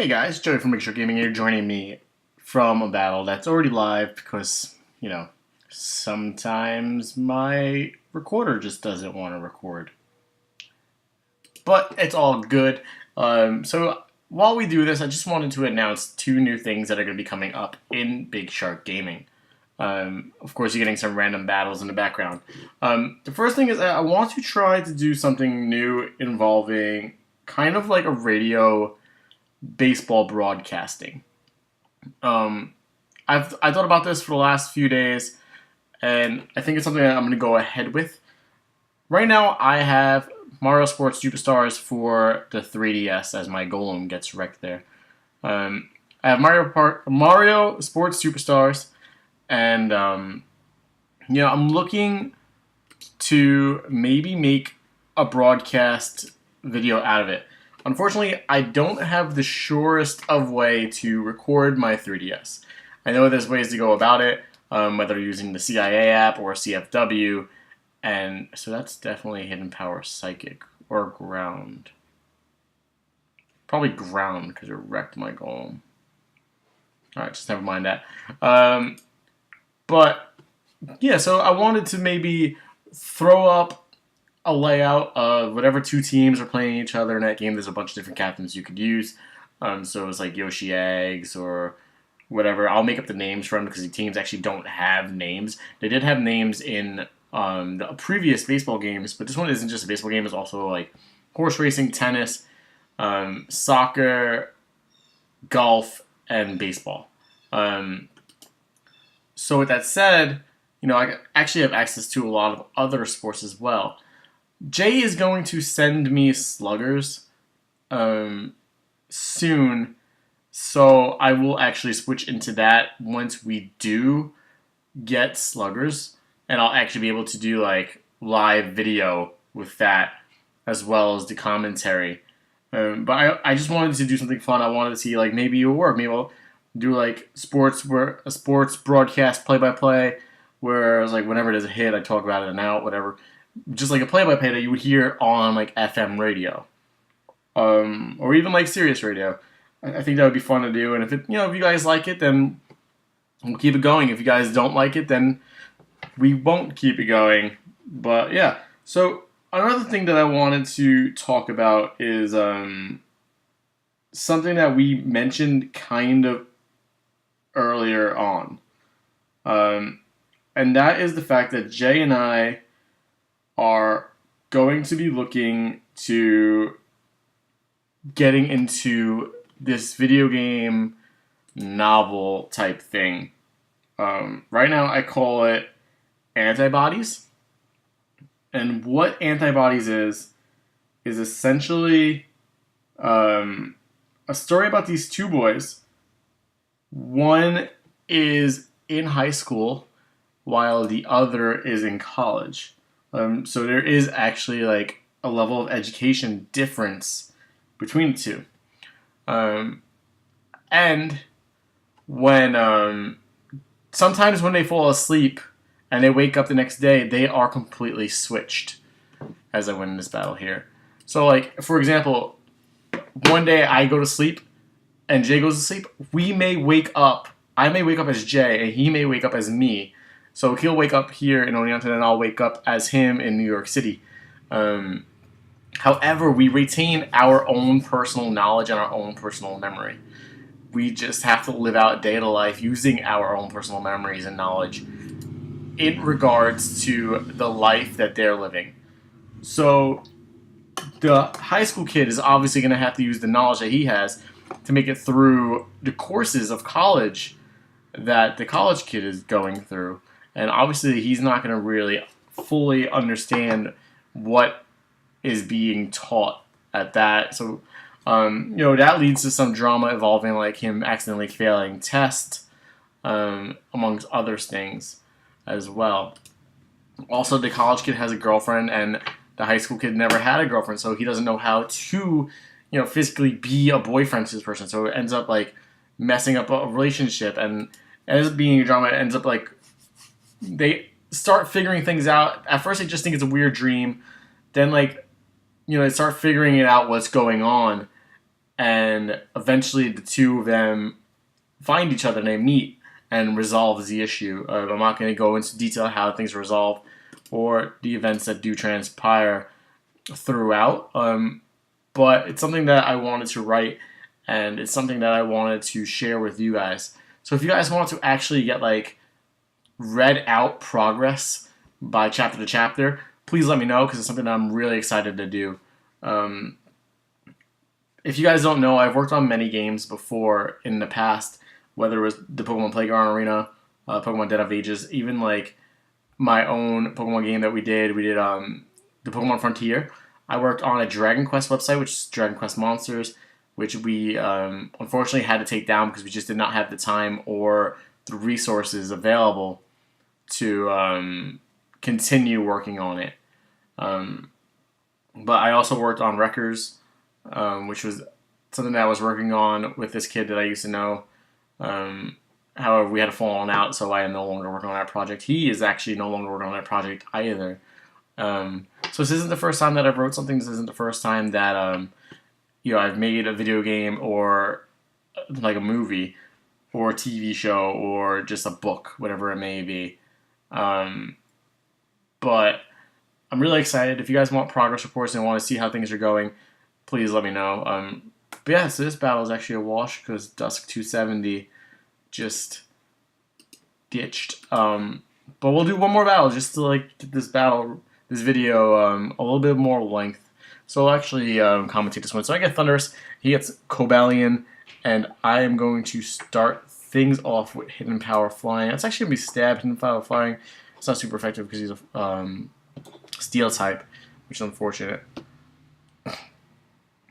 Hey guys, Joey from Make Sure Gaming here, joining me from a battle that's already live because, sometimes my recorder just doesn't want to record. But it's all good. So while we do this, I just wanted to announce two new things that are going to be coming up in Big Shark Gaming. Of course, you're getting some random battles in the background. The first thing is I want to try to do something new involving kind of like a radio baseball broadcasting. I thought about this for the last few days, and I think it's something that I'm going to go ahead with. Right now, I have Mario Sports Superstars for the 3DS as my golem gets wrecked there. I have Mario Sports Superstars, and I'm looking to maybe make a broadcast video out of it. Unfortunately, I don't have the surest of way to record my 3DS. I know there's ways to go about it, whether using the CIA app or CFW, and so that's definitely Hidden Power Psychic or Ground. Probably Ground because it wrecked my golem. Alright, just never mind that. But yeah, so I wanted to maybe throw up a layout of whatever two teams are playing each other in that game. There's a bunch of different captains you could use. So it's like Yoshi Eggs or whatever. I'll make up the names for them because the teams actually don't have names. They did have names in the previous baseball games, but this one isn't just a baseball game. It's also like horse racing, tennis, soccer, golf, and baseball. So with that said, I actually have access to a lot of other sports as well. Jay is going to send me sluggers soon, so I will actually switch into that once we do get sluggers, and I'll actually be able to do like live video with that as well as the commentary. But I just wanted to do something fun. I wanted to see like maybe it will work. Maybe I'll do like a sports broadcast play by play, where it's like whenever there's a hit, I talk about it and out, whatever. Just like a play-by-play that you would hear on like FM radio, or even like Sirius radio. I think that would be fun to do. And if if you guys like it, then we'll keep it going. If you guys don't like it, then we won't keep it going. But yeah. So another thing that I wanted to talk about is something that we mentioned kind of earlier on, and that is the fact that Jay and I are going to be looking to getting into this video game novel type thing. Right now I call it Antibodies. And what Antibodies is essentially a story about these two boys. One is in high school while the other is in college. So there is actually like a level of education difference between the two. And when sometimes when they fall asleep and they wake up the next day, they are completely switched as I win this battle here. So like, for example, one day I go to sleep and Jay goes to sleep. I may wake up as Jay and he may wake up as me. So he'll wake up here in Oneonta and I'll wake up as him in New York City. However, we retain our own personal knowledge and our own personal memory. We just have to live out day-to life using our own personal memories and knowledge in regards to the life that they're living. So the high school kid is obviously going to have to use the knowledge that he has to make it through the courses of college that the college kid is going through. And obviously, he's not going to really fully understand what is being taught at that. So, that leads to some drama involving like him accidentally failing tests, amongst other things as well. Also, the college kid has a girlfriend, and the high school kid never had a girlfriend, so he doesn't know how to, physically be a boyfriend to this person. So it ends up like messing up a relationship, and it ends up being a drama. It ends up like they start figuring things out. At first, they just think it's a weird dream. Then, they start figuring it out what's going on. and eventually the two of them find each other and they meet and resolve the issue. I'm not going to go into detail how things resolve or the events that do transpire throughout, but it's something that I wanted to write, and it's something that I wanted to share with you guys. So if you guys want to actually get like read out progress by chapter to chapter, please let me know, because it's something that I'm really excited to do. If you guys don't know, I've worked on many games before in the past, whether it was the Pokemon Playground Arena, Pokemon Dead of Ages, even like my own Pokemon game that we did. We did the Pokemon Frontier. I worked on a Dragon Quest website, which is Dragon Quest Monsters, which we unfortunately had to take down because we just did not have the time or the resources available to continue working on it. But I also worked on Wreckers, which was something that I was working on with this kid that I used to know. However, we had a falling out, so I am no longer working on that project. He is actually no longer working on that project either. So this isn't the first time that I've wrote something. This isn't the first time that I've made a video game or like a movie or a TV show or just a book, whatever it may be. But I'm really excited. If you guys want progress reports and want to see how things are going, please let me know. But yeah, so this battle is actually a wash because Dusk 270 just ditched. But we'll do one more battle just to like get this video a little bit more length. So I'll actually commentate this one. So I get Thundurus, he gets Cobalion, and I am going to start things off with Hidden Power Flying. It's actually going to be Stab, Hidden Power Flying. It's not super effective because he's a Steel type, which is unfortunate.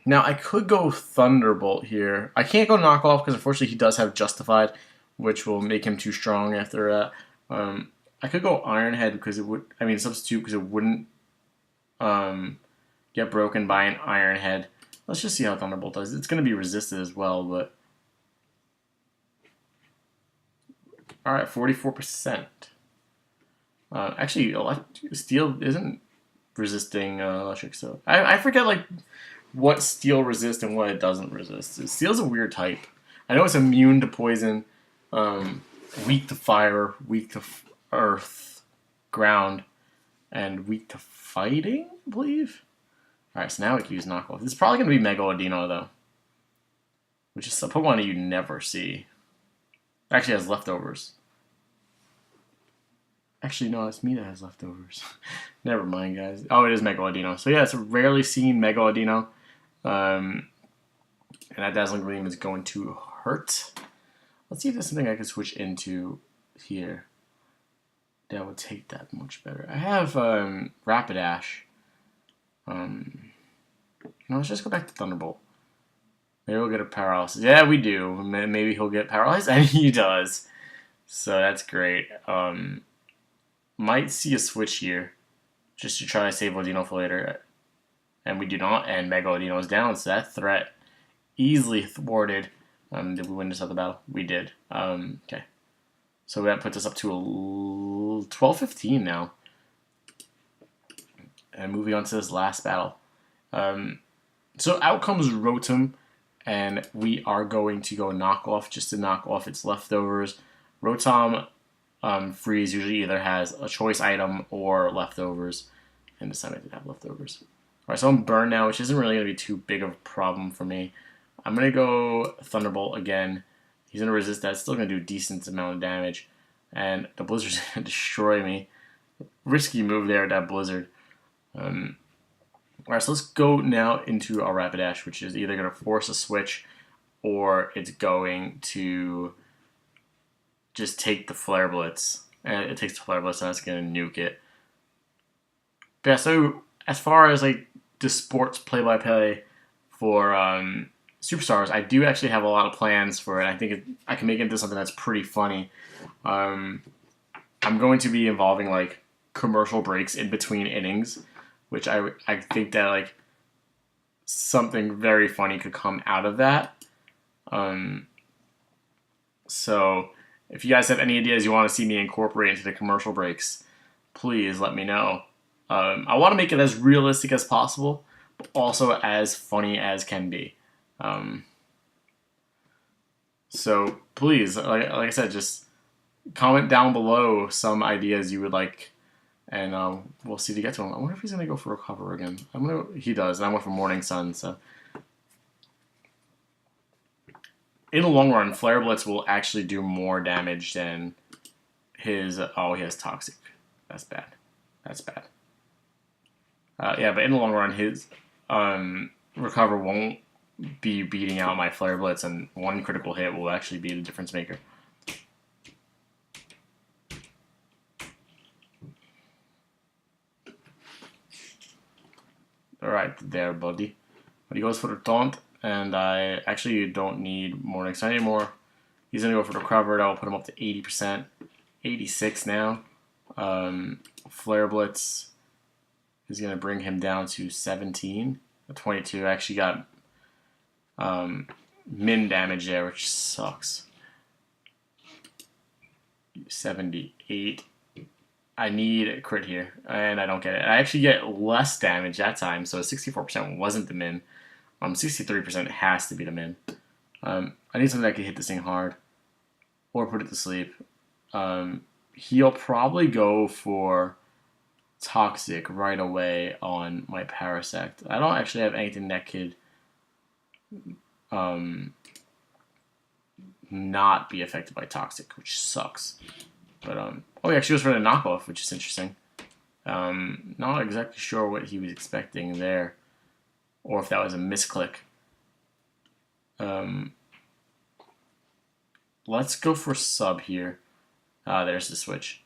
Now, I could go Thunderbolt here. I can't go Knockoff because unfortunately he does have Justified, which will make him too strong after that. I could go Iron Head because substitute because it wouldn't get broken by an Iron Head. Let's just see how Thunderbolt does. It's going to be resisted as well, but... Alright, 44%. Actually, Steel isn't resisting Electric, so... I forget, like, what Steel resists and what it doesn't resist. Steel's a weird type. I know it's immune to poison, weak to fire, weak to earth, ground, and weak to fighting, I believe? Alright, so now we can use Knockoff. This is probably going to be Mega Audino, though. Which is a Pokemon that you never see. Actually has leftovers. Actually, no, it's me that has leftovers. Never mind, guys. Oh, it is Mega Audino. So yeah, it's a rarely seen Mega Audino. And that Dazzling Gleam is going to hurt. Let's see if there's something I can switch into here that would take that much better. I have Rapidash. Let's just go back to Thunderbolt. Maybe we'll get a Paralysis. Yeah, we do. Maybe he'll get Paralyzed, and he does. So that's great. Might see a switch here, just to try to save Audino for later. And we do not, and Mega Audino is down, so that threat easily thwarted. Did we win this other battle? We did. Okay. So that puts us up to 12-15 now. And moving on to this last battle. So out comes Rotom, and we are going to go Knockoff just to knock off its leftovers. Rotom Freeze usually either has a choice item or leftovers, and this time I did have leftovers. Alright, so I'm burned now, which isn't really going to be too big of a problem for me. I'm going to go Thunderbolt again. He's going to resist that. It's still going to do a decent amount of damage. And the Blizzard's going to destroy me. Risky move there, that Blizzard. Alright, so let's go now into our Rapidash, which is either going to force a switch or it's going to just take the Flare Blitz. And it takes the Flare Blitz and it's going to nuke it. But yeah, so as far as like the sports play-by-play for Superstars, I do actually have a lot of plans for it. I think I can make it into something that's pretty funny. I'm going to be involving like commercial breaks in between innings, which I think that like something very funny could come out of that. So if you guys have any ideas you want to see me incorporate into the commercial breaks, please let me know. I want to make it as realistic as possible, but also as funny as can be. So please, like I said, just comment down below some ideas you would like, and we'll see to get to him. I wonder if he's gonna go for Recover again. He does, and I went for Morning Sun. So in the long run, Flare Blitz will actually do more damage than his. Oh, he has Toxic. That's bad. That's bad. Yeah, but in the long run, his Recover won't be beating out my Flare Blitz, and one critical hit will actually be the difference maker. Alright, there, buddy. But he goes for the Taunt, and I actually don't need Morning Sun anymore. He's going to go for the Recover. That will put him up to 80%. 86 now. Flare Blitz is going to bring him down to 17. 22. I actually got min damage there, which sucks. 78. I need a crit here, and I don't get it. I actually get less damage that time, so 64% wasn't the min. 63% has to be the min. I need something that can hit this thing hard, or put it to sleep. He'll probably go for Toxic right away on my Parasect. I don't actually have anything that could not be affected by Toxic, which sucks. But oh, he actually goes for the knockoff, which is interesting. Not exactly sure what he was expecting there, or if that was a misclick. Let's go for sub here. There's the switch.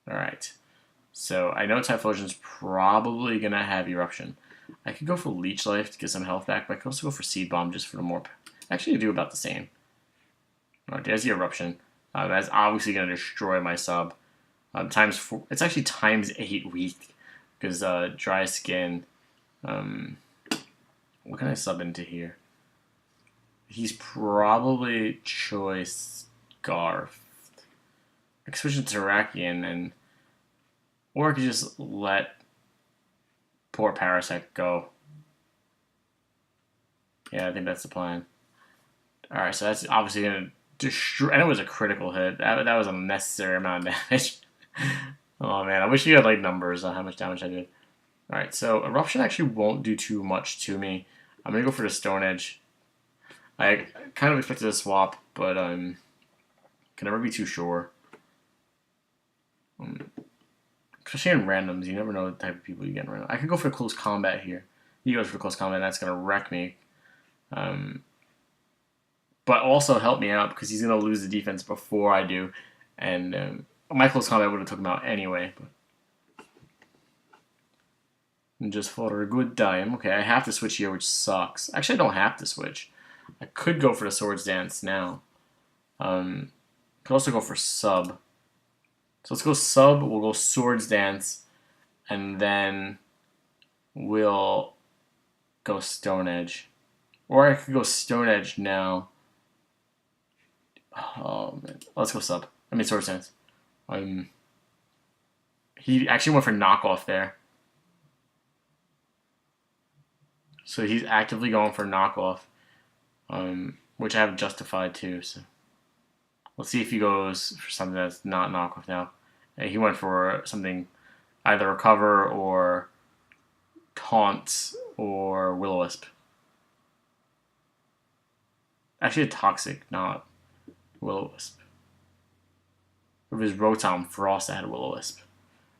Alright. So I know Typhlosion's probably going to have Eruption. I could go for Leech Life to get some health back, but I could also go for Seed Bomb just for the more... Actually, I do about the same. Alright, there's the Eruption. That's obviously going to destroy my sub. Times 4... It's actually times 8 weak, because Dry Skin... what can I sub into here? He's probably Choice Scarf. I could switch into Terrakion, and... Or I could just let poor Parasect go. Yeah, I think that's the plan. Alright, so that's obviously going to destroy... And it was a critical hit. That was a unnecessary amount of damage. Oh man, I wish you had like numbers on how much damage I did. Alright, so Eruption actually won't do too much to me. I'm going to go for the Stone Edge. I kind of expected a swap, but can never be too sure. Especially in randoms, you never know the type of people you get in random. I could go for Close Combat here. He goes for Close Combat, and that's going to wreck me. But also help me out, because he's going to lose the defense before I do. And my Close Combat would have took him out anyway. But and just for a good time. Okay, I have to switch here, which sucks. Actually, I don't have to switch. I could go for the Swords Dance now. Could also go for Sub. So let's go Sub, we'll go Swords Dance, and then we'll go Stone Edge. Or I could go Stone Edge now. Oh man, let's go Sub. I mean Swords Dance. He actually went for Knockoff there. So he's actively going for Knockoff, which I have justified too, so... Let's see if he goes for something that's not knockoff now. He went for something either Recover or Taunt or Will-O-Wisp. Actually, a Toxic, not Will-O-Wisp. If it was Rotom Frost that had Will-O-Wisp.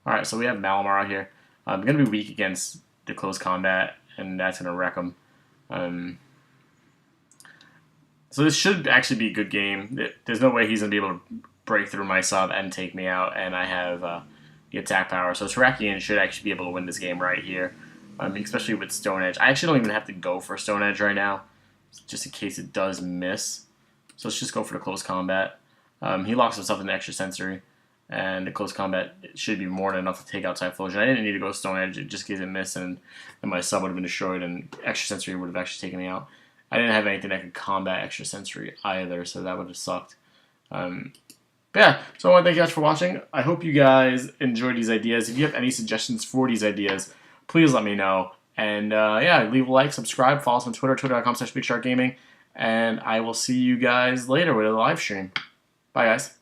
Alright, so we have Malamar out here. I'm going to be weak against the Close Combat, and that's going to wreck him. So this should actually be a good game. There's no way he's going to be able to break through my sub and take me out, and I have the attack power. So Terrakion should actually be able to win this game right here, especially with Stone Edge. I actually don't even have to go for Stone Edge right now, just in case it does miss. So let's just go for the Close Combat. He locks himself in the Extra Sensory, and the Close Combat should be more than enough to take out Typhlosion. I didn't need to go Stone Edge just in case it missed, and then my sub would have been destroyed, and Extra Sensory would have actually taken me out. I didn't have anything that could combat Extra Sensory either, so that would have sucked. But yeah, so I want to thank you guys for watching. I hope you guys enjoyed these ideas. If you have any suggestions for these ideas, please let me know. And yeah, leave a like, subscribe, follow us on Twitter, twitter.com/BigSharkGaming. And I will see you guys later with a live stream. Bye, guys.